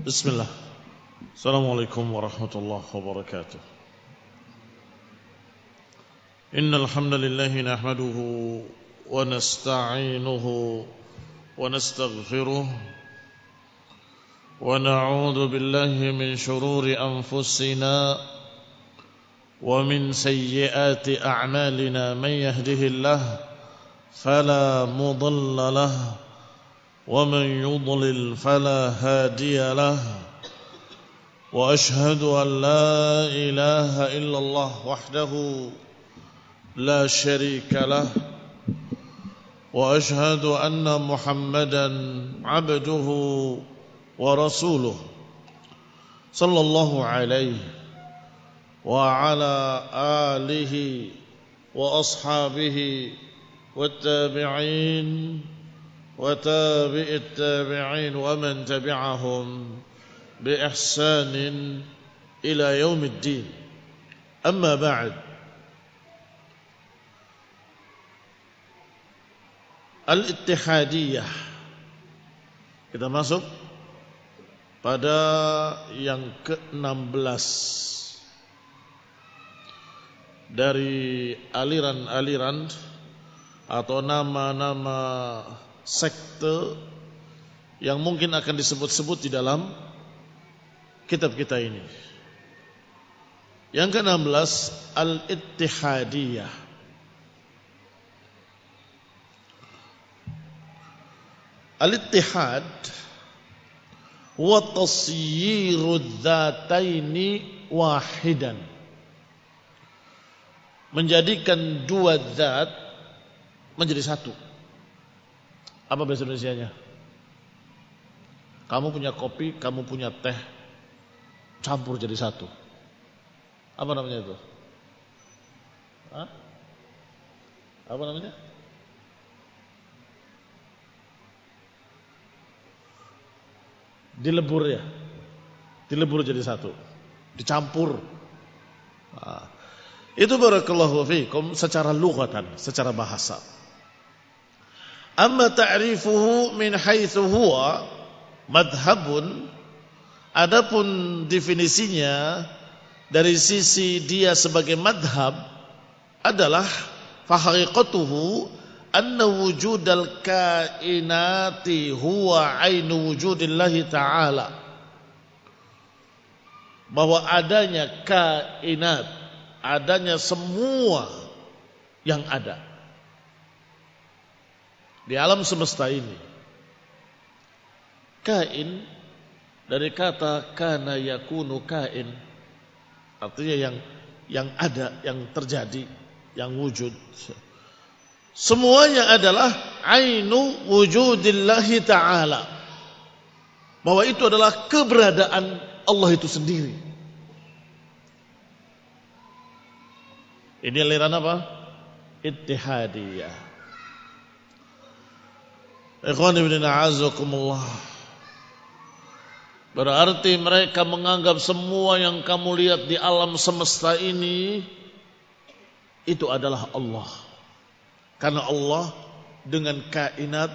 Bismillah. Assalamualaikum warahmatullahi wabarakatuh. Innal hamdalillah nahmaduhu wa nasta'inuhu wa nastaghfiruh wa na'udzu billahi min shururi anfusina wa min sayyiati a'malina man yahdihillahu fala mudilla lahu ومن يضلل فلا هادي له وأشهد أن لا إله إلا الله وحده لا شريك له وأشهد أن محمدا عبده ورسوله صلى الله عليه وعلى آله وأصحابه والتابعين وتابع التابعين ومن تبعهم بإحسان إلى يوم الدين. أما بعد، Al-Ittihadiyah. Kita masuk pada yang ke-16 dari aliran-aliran atau nama-nama sekte yang mungkin akan disebut-sebut di dalam kitab kita ini. Yang ke-16 Al-Ittihadiyah. Al-Ittihad huwa tasyiru dzataini wahidan, menjadikan dua zat menjadi satu. Apa bahasa Indonesianya? Kamu punya kopi, kamu punya teh, campur jadi satu. Apa namanya itu? Hah? Apa namanya? Dilebur ya. Dilebur jadi satu. Dicampur. Nah, itu barakallahu fiikum secara lughatan, secara bahasa. Amma ta'rifuhu min haitsu huwa madhhabun, adapun definisinya dari sisi dia sebagai madhab adalah fahaqiqatuhu anna wujudal kainati huwa ainu wujudillahi ta'ala, bahwa adanya kainat, adanya semua yang ada di alam semesta ini. Kain dari kata kana yakunu kain, artinya yang ada, yang terjadi, yang wujud. Semuanya adalah ainu wujudillahi ta'ala, bahwa itu adalah keberadaan Allah itu sendiri. Ini aliran apa? Ittihadiyah. Ikhwan ibn a'azakumullah. Berarti mereka menganggap semua yang kamu lihat di alam semesta ini itu adalah Allah. Karena Allah dengan kainat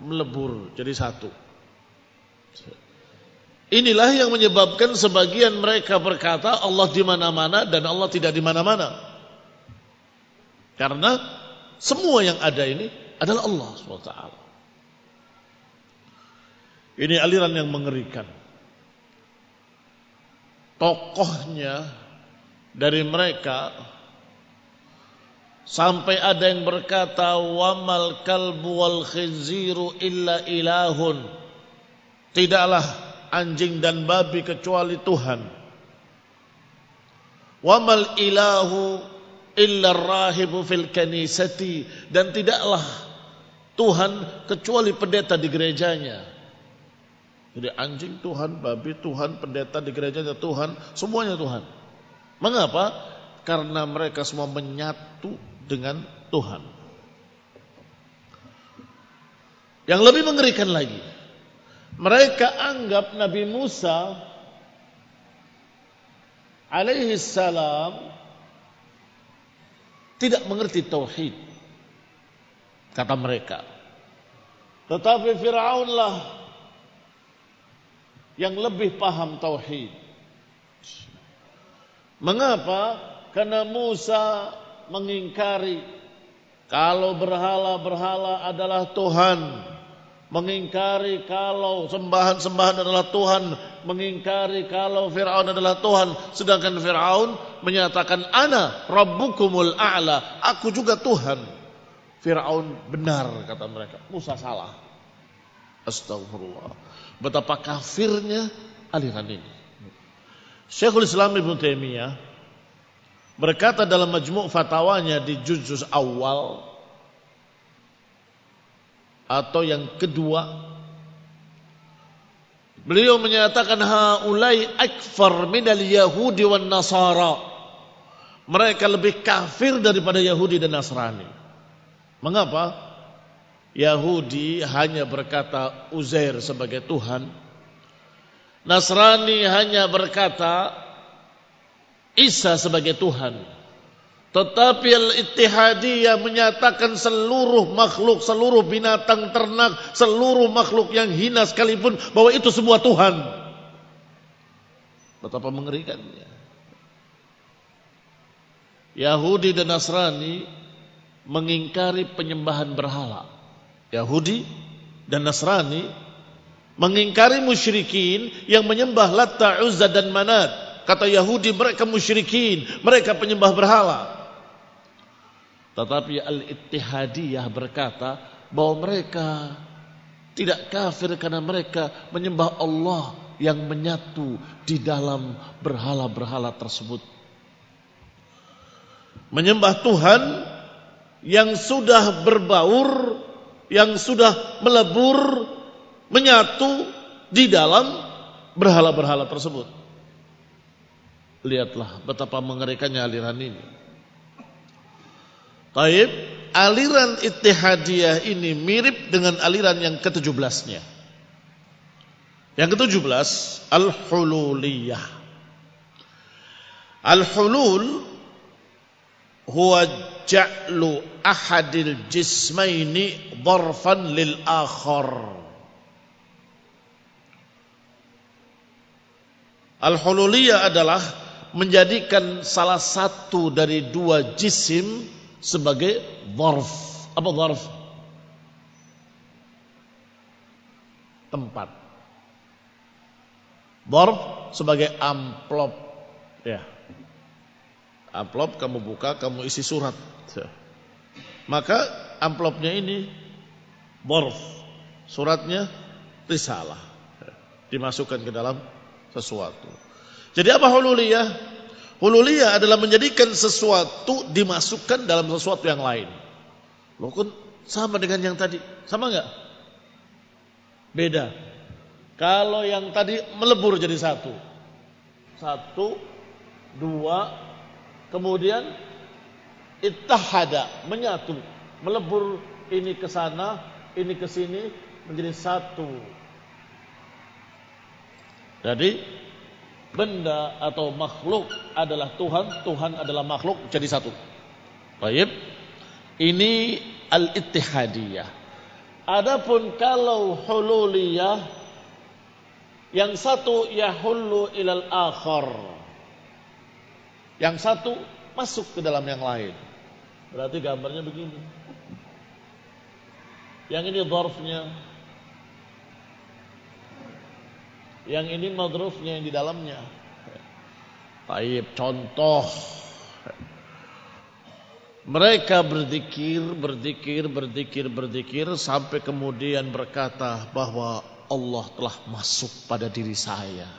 melebur jadi satu. Inilah yang menyebabkan sebagian mereka berkata Allah di mana-mana dan Allah tidak di mana-mana. Karena semua yang ada ini adalah Allah SWT. Ini aliran yang mengerikan. Tokohnya dari mereka sampai ada yang berkata wamal kalbu wal khinziru illa ilahun, tidaklah anjing dan babi kecuali Tuhan. Wamal ilahu illa rahibu fil kanisati, dan tidaklah Tuhan kecuali pendeta di gerejanya. Jadi anjing Tuhan, babi Tuhan, pendeta di gerejanya Tuhan, semuanya Tuhan. Mengapa? Karena mereka semua menyatu dengan Tuhan. Yang lebih mengerikan lagi, mereka anggap Nabi Musa alaihi salam tidak mengerti tauhid, kata mereka. Tetapi Fir'aunlah yang lebih paham tauhid. Mengapa? Karena Musa mengingkari kalau berhala-berhala adalah Tuhan, mengingkari kalau sembahan-sembahan adalah Tuhan, mengingkari kalau Fir'aun adalah Tuhan. Sedangkan Fir'aun menyatakan ana rabbukumul a'la, aku juga Tuhan. Fir'aun benar kata mereka, Musa salah. Astagfirullah. Betapa kafirnya aliran ini. Syekhul Islam Ibnu Taimiyah berkata dalam majmu' fatwanya di juz awal atau yang kedua, beliau menyatakan haulai akfar minal yahudi wan nasara. Mereka lebih kafir daripada Yahudi dan Nasrani. Mengapa? Yahudi hanya berkata Uzair sebagai Tuhan, Nasrani hanya berkata Isa sebagai Tuhan. Tetapi Al-Ittihadiyah menyatakan seluruh makhluk, seluruh binatang ternak, seluruh makhluk yang hina sekalipun, bahwa itu semua Tuhan. Betapa mengerikannya. Yahudi dan Nasrani mengingkari penyembahan berhala. Yahudi dan Nasrani mengingkari musyrikin yang menyembah Latta, Uzza dan Manat. Kata Yahudi mereka musyrikin, mereka penyembah berhala. Tetapi Al-Ittihadiyah berkata bahwa mereka tidak kafir karena mereka menyembah Allah yang menyatu di dalam berhala-berhala tersebut. Menyembah Tuhan yang sudah berbaur, yang sudah melebur, menyatu di dalam berhala-berhala tersebut. Lihatlah betapa mengerikannya aliran ini. Taib, aliran Ittihadiyah ini mirip dengan aliran yang ke-17-nya. Yang ke-17, Al-Hululiyah. Al-Hulul huwa ja'lu ahadil jismaini dharfan lil akhar. Al-Hululiyah adalah menjadikan salah satu dari dua jisim sebagai dharf. Apa dharf? Tempat. Dharf sebagai amplop. Ya. Amplop kamu buka, kamu isi surat. Maka amplopnya ini dharf. Suratnya risalah. Dimasukkan ke dalam sesuatu. Jadi apa hululiyah? Hululiyah adalah menjadikan sesuatu dimasukkan dalam sesuatu yang lain. Loh kan sama dengan yang tadi. Sama enggak? Beda. Kalau yang tadi melebur jadi satu. Satu, dua, kemudian ittahada, menyatu. Melebur ini ke sana, ini ke sini menjadi satu. Jadi benda atau makhluk adalah Tuhan, Tuhan adalah makhluk, jadi satu. Baik. Ini Al-Ittihadiyah. Adapun kalau hululiyah, yang satu yahullu ilal akhar. Yang satu masuk ke dalam yang lain. Berarti gambarnya begini. Yang ini dzarfnya. Yang ini madrufnya yang di dalamnya. Taib, contoh. Mereka berzikir sampai kemudian berkata bahwa Allah telah masuk pada diri saya.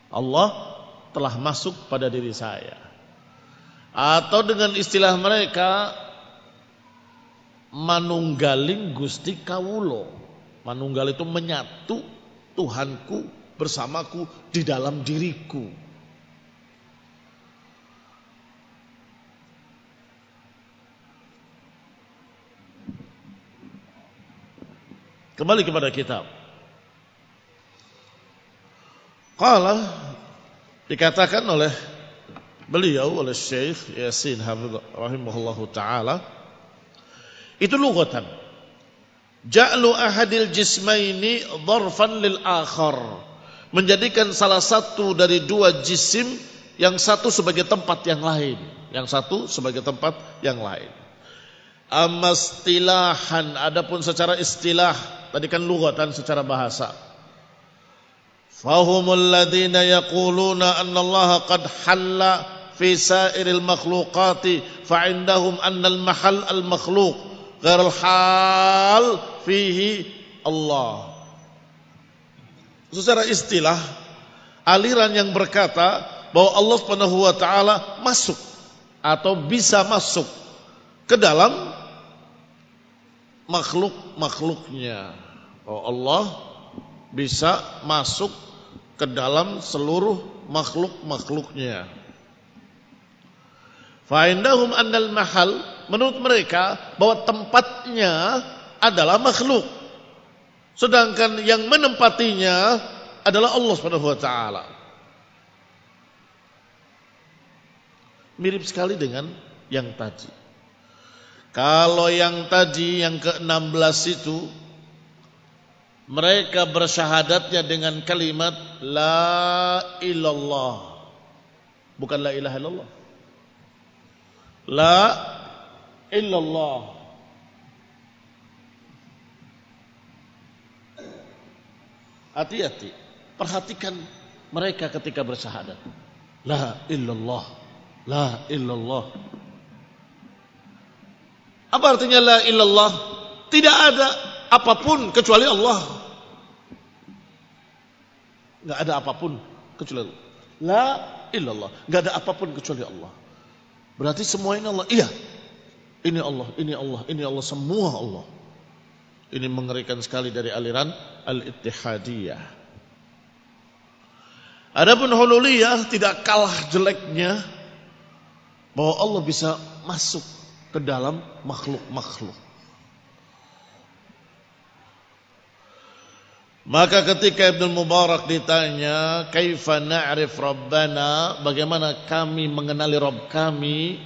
Allah telah masuk pada diri saya. Atau dengan istilah mereka, manunggaling Gusti Kawulo. Manunggal itu menyatu, Tuhanku bersamaku di dalam diriku. Kembali kepada kitab. Qala, dikatakan oleh beliau, oleh Syekh Yasin Hafidh rahimahullahu ta'ala, itu lughatan. Ja'lu ahadil jismaini dharfan lil akhar. Menjadikan salah satu dari dua jisim, yang satu sebagai tempat yang lain. Yang satu sebagai tempat yang lain. Amma istilahan, adapun secara istilah, tadi kan lughatan secara bahasa. Fahumul ladina yaquluna anna Allah qad halla fi sairil makhluqati fa'indahum anna al-mahal al-makhluq ghairul hal fihi Allah. Secara istilah, aliran yang berkata bahwa Allah Subhanahu wa taala masuk atau bisa masuk ke dalam makhluk-makhluknya. Oh, Allah bisa masuk ke dalam seluruh makhluk-makhluknya. Fa'indahum annal mahal, menurut mereka bahwa tempatnya adalah makhluk, sedangkan yang menempatinya adalah Allah Subhanahu wa taala. Mirip sekali dengan yang tadi. Kalau yang tadi, yang ke-16 itu, mereka bersyahadatnya dengan kalimat La ilallah. Bukan La ilaha illallah. La illallah. Hati-hati. Perhatikan mereka ketika bersyahadat. La illallah. La illallah. Apa artinya la ilallah? Tidak ada apapun kecuali Allah. Enggak ada apapun kecuali Allah. La ilallah. Enggak ada apapun kecuali Allah. Berarti semua ini Allah. Iya. Ini Allah, ini Allah, ini Allah, semua Allah. Ini mengerikan sekali dari aliran Al-Ittihadiyah. Adapun hululiyah tidak kalah jeleknya bahwa Allah bisa masuk ke dalam makhluk-makhluk. Maka ketika Ibnu Mubarak ditanya, "Kaifa na'rif Rabbana?" Bagaimana kami mengenali Rabb kami?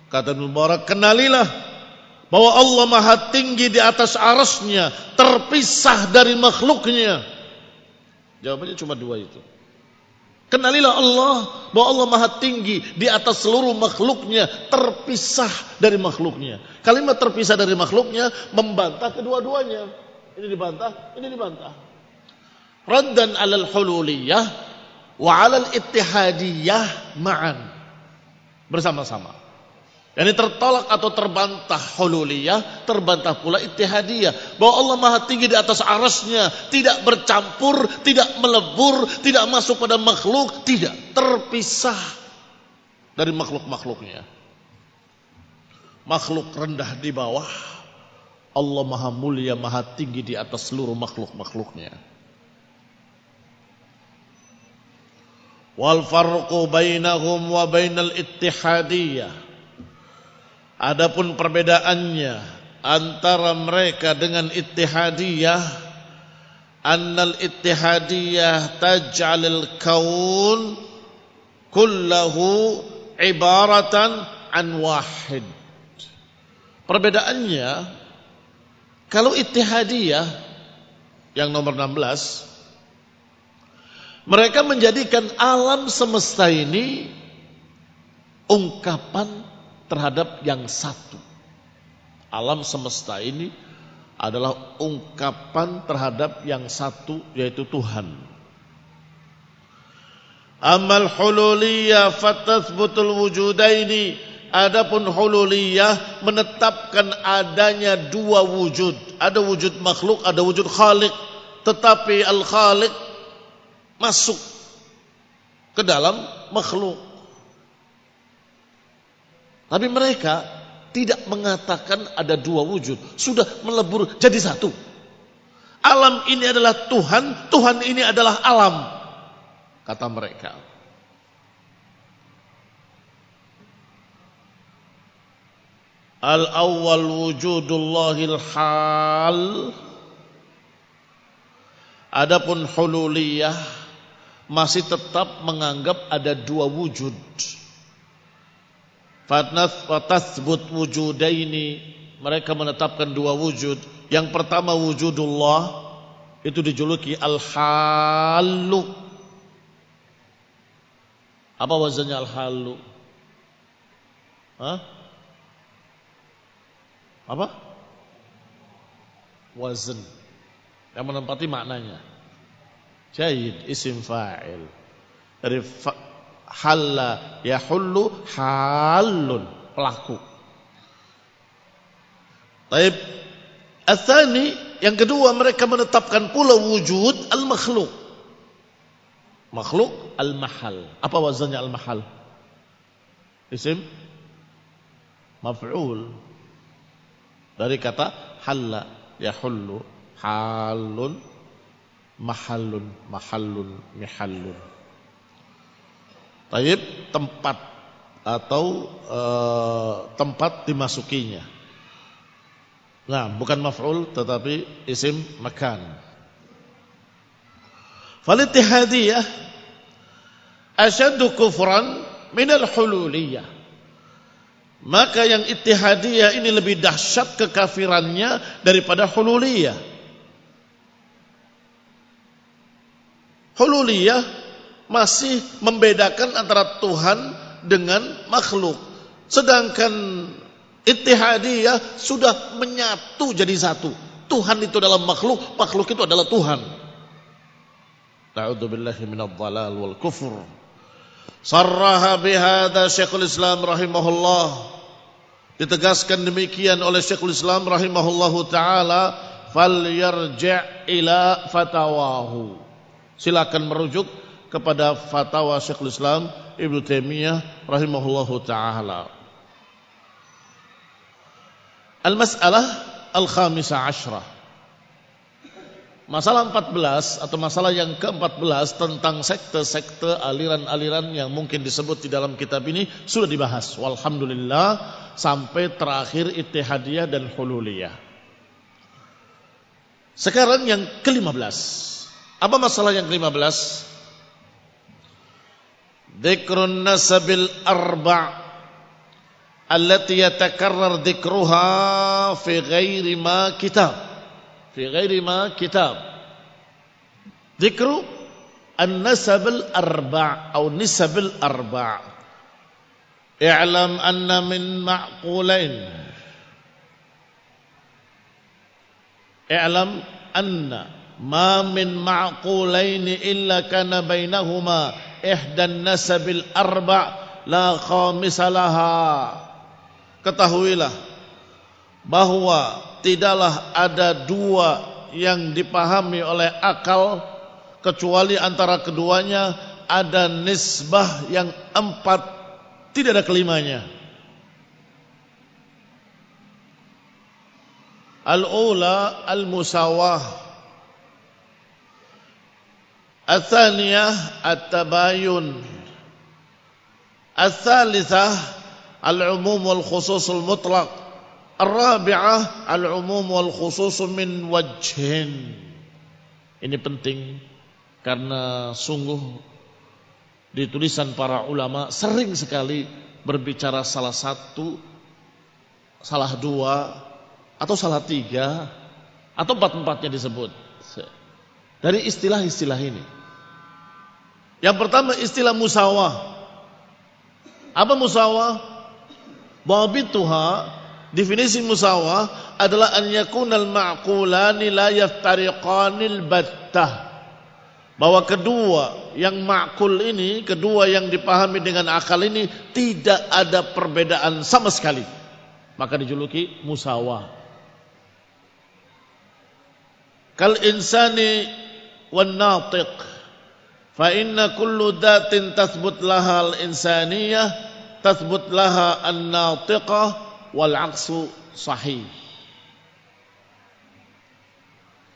Kata Ibnu Mubarak, kenalilah bahwa Allah Maha Tinggi di atas arasnya, terpisah dari makhluknya. Jawabannya cuma dua itu. Kenalilah Allah, bahwa Allah Maha Tinggi di atas seluruh makhluknya, terpisah dari makhluknya. Kalimat terpisah dari makhluknya membantah kedua-duanya. Ini dibantah, ini dibantah. Raddan alal hululiyah wa alal ittihadiyah ma'an. Bersama-sama. Yani tertolak atau terbantah hululiyah, terbantah pula ittihadiyah. Bahwa Allah Maha Tinggi di atas arasnya, tidak bercampur, tidak melebur, tidak masuk pada makhluk, tidak, terpisah dari makhluk-makhluknya. Makhluk rendah di bawah, Allah Maha Mulia, Maha Tinggi di atas seluruh makhluk-makhluknya. Wal farqu bainahum wa bainal ittihadiyah. Adapun perbedaannya antara mereka dengan ittihadiyah, annal ittihadiyah taj'alil kaun kullahu ibaratan an wahid. Perbedaannya, kalau ittihadiyah yang nomor 16, mereka menjadikan alam semesta ini ungkapan terhadap yang satu. Alam semesta ini adalah ungkapan terhadap yang satu, yaitu Tuhan. Amal hululiyah fatathbutul wujudaini. Adapun hululiyah menetapkan adanya dua wujud. Ada wujud makhluk, ada wujud khalik. Tetapi al-khalik masuk ke dalam makhluk. Tapi mereka tidak mengatakan ada dua wujud. Sudah melebur jadi satu. Alam ini adalah Tuhan, Tuhan ini adalah alam, kata mereka. Al-awwal wujudullahil hal. Adapun hululiyah masih tetap menganggap ada dua wujud. Fatathbut wujudaini, mereka menetapkan dua wujud. Yang pertama wujudullah, itu dijuluki al-halu. Apa wazannya al-halu? Hah? Apa? Wazan yang menempati maknanya. Jayyid, isim fa'il. Dari halla yahullu, halun, pelaku. Taib. Atsani, yang kedua mereka menetapkan pula wujud al-makhluk. Makhluk al-mahal. Apa wazannya al-mahal? Isim maf'ul. Dari kata halla yahullu, halun, mahallun, mahallun, mihallun. Taib, tempat atau tempat dimasukinya. Nah, bukan maf'ul tetapi isim makan. Fal-ittihadiyah asyaddu kufran minal hululiyah. Maka yang ittihadiyah ini lebih dahsyat kekafirannya daripada hululiyah. Hululiyah masih membedakan antara Tuhan dengan makhluk. Sedangkan ittihadiyah sudah menyatu jadi satu. Tuhan itu adalah makhluk, makhluk itu adalah Tuhan. Ta'udzubillahi minadh dhalal wal kufur. Sarraha bihadza Syekhul Islam rahimahullah. Ditegaskan demikian oleh Syekhul Islam rahimahullahu taala, falyarji' ila fatawahu. Silakan merujuk kepada fatwa Syekhul Islam Ibnu Taimiyah rahimahullahu taala. Al-mas'alah al-khamisah asyrah. Masalah 14 atau masalah yang ke-14 tentang sekte-sekte, aliran-aliran yang mungkin disebut di dalam kitab ini sudah dibahas. Walhamdulillah sampai terakhir ittihadiyah dan hululiyah. Sekarang yang ke-15. Apa masalah yang ke-15? Dzikrun nasabil arba' allati yatakarrar dzikruha fi ghairi ma kitab. Fi ghairi ma kitab. Dzikru an-nasab al-arba' atau nisab al-arba'. I'lam anna min ma'qulain. I'lam anna ma min ma'qulain illa kana bainahuma ihdan nasab al-arba' la khamisa laha. Ketahuilah bahwa tidaklah ada dua yang dipahami oleh akal kecuali antara keduanya ada nisbah yang 4, tidak ada kelimanya. Al-ula al-musawah, al-thaniyah at-tabayun, al-thalithah al-umum wal-khusus al-mutlaq, al-rabi'ah al-umum wal-khusus min wajhin. Ini penting karena sungguh di tulisan para ulama sering sekali berbicara salah satu, salah dua, atau salah tiga, atau empat-empatnya disebut dari istilah-istilah ini. Yang pertama istilah musawah. Apa musawah? Dhabituha, definisi musawah adalah an yakunal ma'qulani la yaftariqanil battah. Bahwa kedua yang ma'qul ini, kedua yang dipahami dengan akal ini tidak ada perbedaan sama sekali. Maka dijuluki musawah. Kal insani wan natiq. Fa inna kullu dhatin tathbut laha al-insaniyah, tathbut laha an-natiqah wal 'aksu sahih.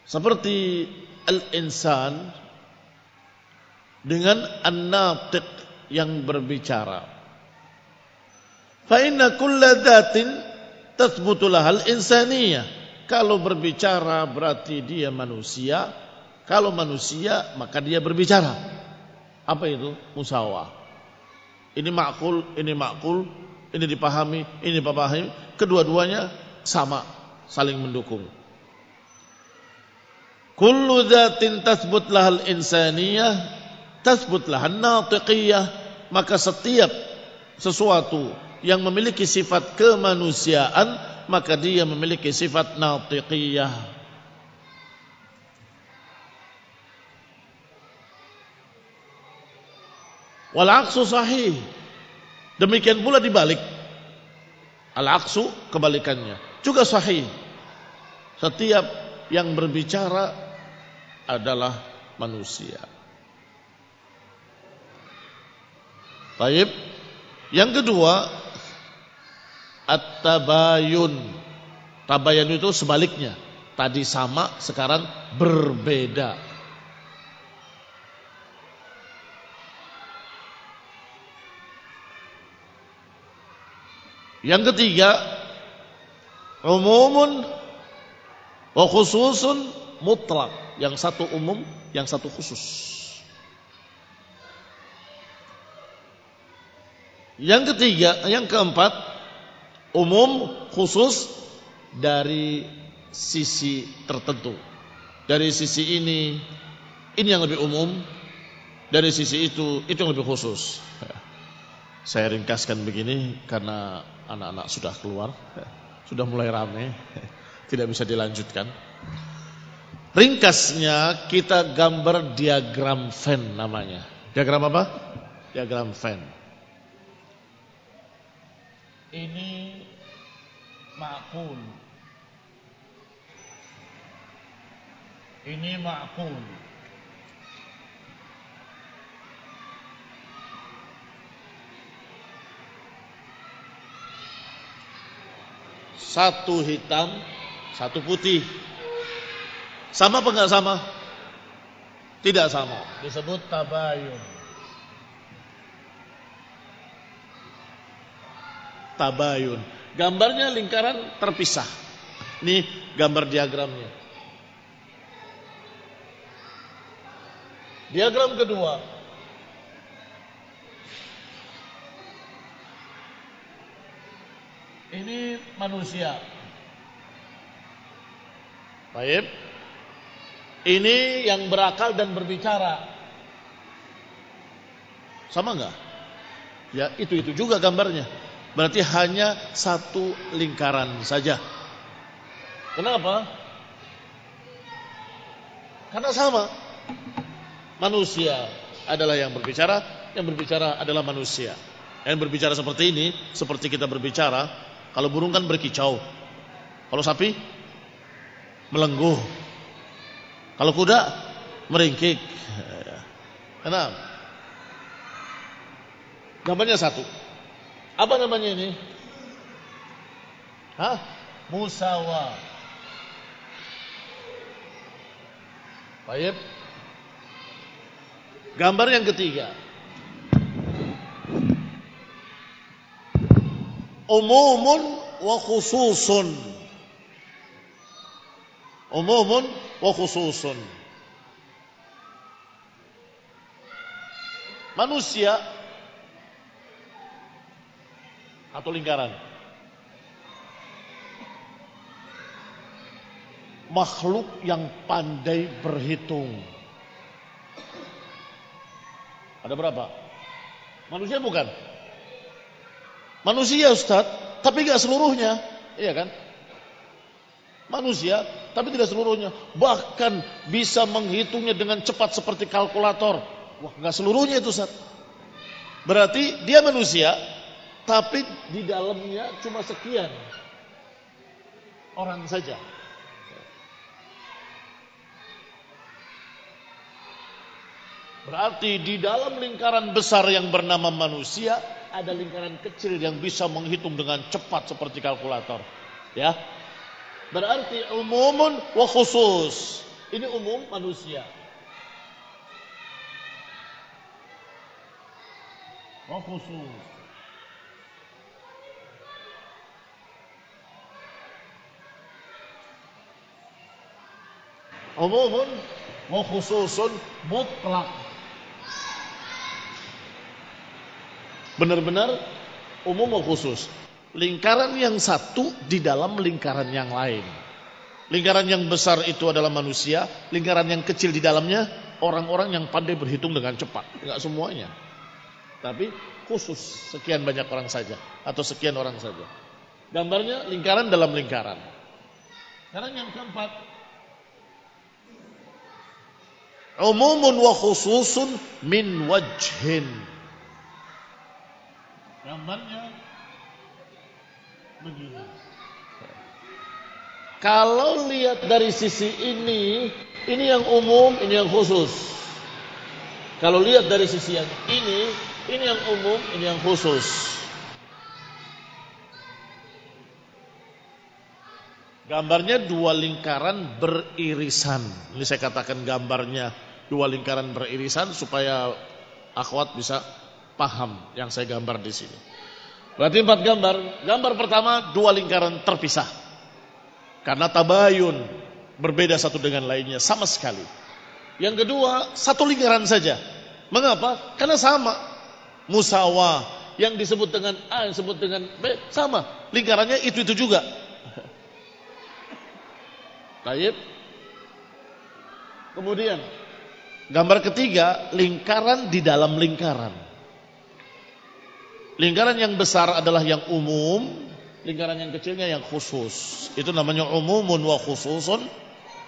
Seperti al-insan dengan an-natiq yang berbicara. Fa inna kulla dhatin tathbutu laha al-insaniyah. Kalau berbicara berarti dia manusia. Kalau manusia maka dia berbicara. Apa itu? Musawah. Ini ma'qul, ini dipahami, ini dipahami. Kedua-duanya sama, saling mendukung. Kullu dzatin tathbut lahal insaniyah tathbut lahan natiqiyah, maka setiap sesuatu yang memiliki sifat kemanusiaan maka dia memiliki sifat natiqiyah. Wal aqsu sahih. Demikian pula dibalik. Al aqsu kebalikannya juga sahih. Setiap yang berbicara adalah manusia. Baik. Yang kedua, at-tabayun. Tabayun itu sebaliknya. Tadi sama, sekarang berbeda. Yang ketiga, umumun wa khususun mutlak. Yang satu umum, yang satu khusus. Yang ketiga, yang keempat, umum khusus dari sisi tertentu. Dari sisi ini yang lebih umum. Dari sisi itu yang lebih khusus. Saya ringkaskan begini karena anak-anak sudah keluar, sudah mulai ramai, tidak bisa dilanjutkan. Ringkasnya kita gambar diagram Venn namanya. Diagram apa? Diagram Venn. Ini ma'qul. Ini ma'qul. Satu hitam, satu putih. Sama apa enggak sama? Tidak sama. Disebut tabayun. Tabayun. Gambarnya lingkaran terpisah. Ini gambar diagramnya. Diagram kedua. Ini manusia. Baik. Ini yang berakal dan berbicara. Sama enggak? Ya, itu juga gambarnya. Berarti hanya satu lingkaran saja. Kenapa? Karena sama. Manusia adalah yang berbicara adalah manusia. Yang berbicara seperti ini, seperti kita berbicara, kalau burung kan berkicau. Kalau sapi melengguh. Kalau kuda meringkik. Kenapa? Gambarnya satu. Apa namanya ini? Musawa. Baik. Gambar yang ketiga. Umumun wa khususun. Umumun wa khususun. Manusia atau lingkaran. Makhluk yang pandai berhitung. Ada berapa? Manusia bukan? Manusia Ustaz, tapi gak seluruhnya. Iya kan? Manusia, tapi tidak seluruhnya. Bahkan bisa menghitungnya dengan cepat seperti kalkulator. Wah, gak seluruhnya itu Ustaz. Berarti dia manusia, tapi di dalamnya cuma sekian orang saja. Berarti di dalam lingkaran besar yang bernama manusia ada lingkaran kecil yang bisa menghitung dengan cepat seperti kalkulator. Ya. Berarti umumun wa khusus. Ini umum manusia. Wa khusus. Umumun wa khususun mutlak. Benar-benar umum atau khusus. Lingkaran yang satu di dalam lingkaran yang lain. Lingkaran yang besar itu adalah manusia, lingkaran yang kecil di dalamnya orang-orang yang pandai berhitung dengan cepat. Enggak semuanya. Tapi khusus sekian banyak orang saja atau sekian orang saja. Gambarnya lingkaran dalam lingkaran. Sekarang yang keempat, umumun wa khususun min wajhin. Gambarnya begini. Kalau lihat dari sisi ini yang umum, ini yang khusus. Kalau lihat dari sisi yang ini yang umum, ini yang khusus. Gambarnya dua lingkaran beririsan. Ini saya katakan gambarnya dua lingkaran beririsan supaya akhwat bisa paham yang saya gambar di sini. Berarti 4 gambar. Gambar pertama dua lingkaran terpisah. Karena tabayun, berbeda satu dengan lainnya sama sekali. Yang kedua, satu lingkaran saja. Mengapa? Karena sama. Musawah, yang disebut dengan A, yang disebut dengan B, sama. Lingkarannya itu juga. Baik. Kemudian, gambar ketiga, lingkaran di dalam lingkaran. Lingkaran yang besar adalah yang umum, lingkaran yang kecilnya yang khusus. Itu namanya umumun wa khususun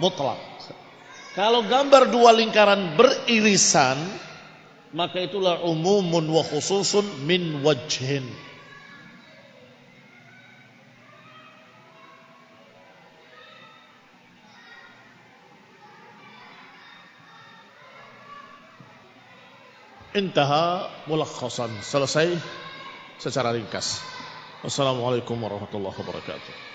mutlak. Kalau gambar dua lingkaran beririsan, maka itulah umumun wa khususun min wajhin. Intaha mulakhasan. Selesai secara ringkas. Wassalamualaikum warahmatullahi wabarakatuh.